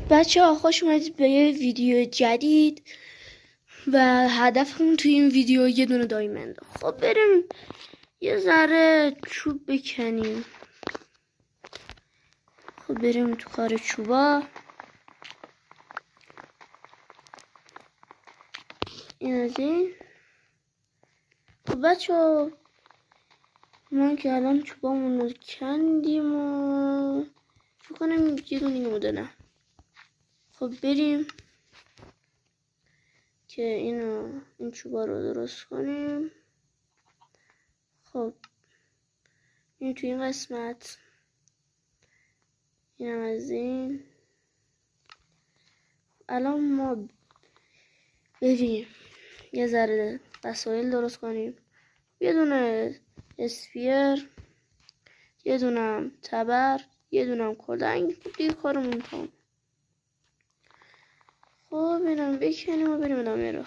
بچه ها خوش اومدید به یه ویدیو جدید و هدفمون توی این ویدیو یه دونه دایمنده. خب بریم یه ذره چوب بکنیم. خب بریم تو کار چوبا. این از این. خب بچه ها ما که الان چوبامون رو کندیم و فکر کنم یه دونه مونده. نه خب بریم که این چوبا رو درست کنیم. خب این توی این قسمت، اینم از این. الان ما بریم یه ذره وسایل درست کنیم. یه دونه اسپیر، یه دونه تبر، یه دونه کلنگ. دیگه کارمون تمام. خب اینم بکنیم و بریم ادامه رو.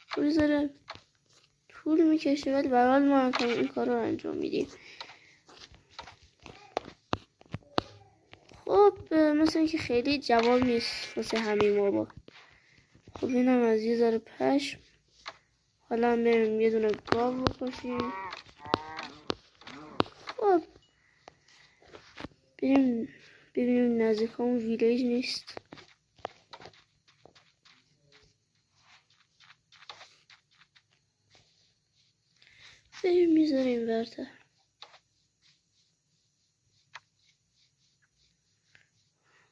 خب یه ذره طول میکشه ولی به هر حال ما این کار رو انجام میدیم. خب مثل اینکه خیلی جواب نیست واسه همین موقع. خب اینم از یه ذره پشم. حالا بریم یه دونه گاو بکشیم. خب بریم ببینیم نزدیک همون ویلیج نیست. بریم میذاریم برتر.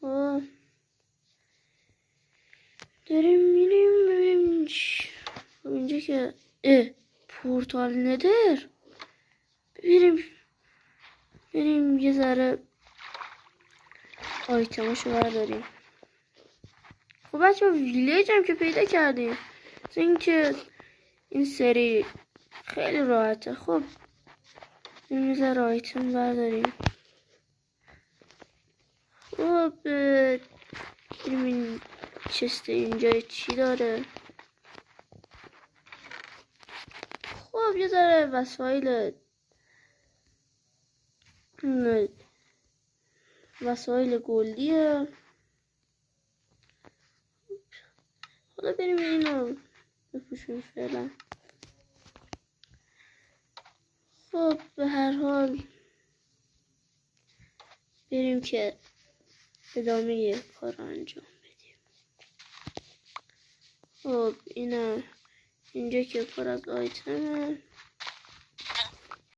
خب داریم میریم ببینیم. خب اینجا که پورتال ندر. بریم یه ذره آیتماشو برداریم. خب بچه ها ویلیج هم که پیدا کردیم. اینکه این سری خیلی راحته. خب بریم یه ذره آیتم برداریم. خب بریم این چست اینجا چی داره. خب یه ذره وسایل گلدیه. حالا بریم اینو بپوشیم فعلا. خب به هر حال بریم که ادامه کار رو انجام بدیم. خب اینجا که پر از آیتمه.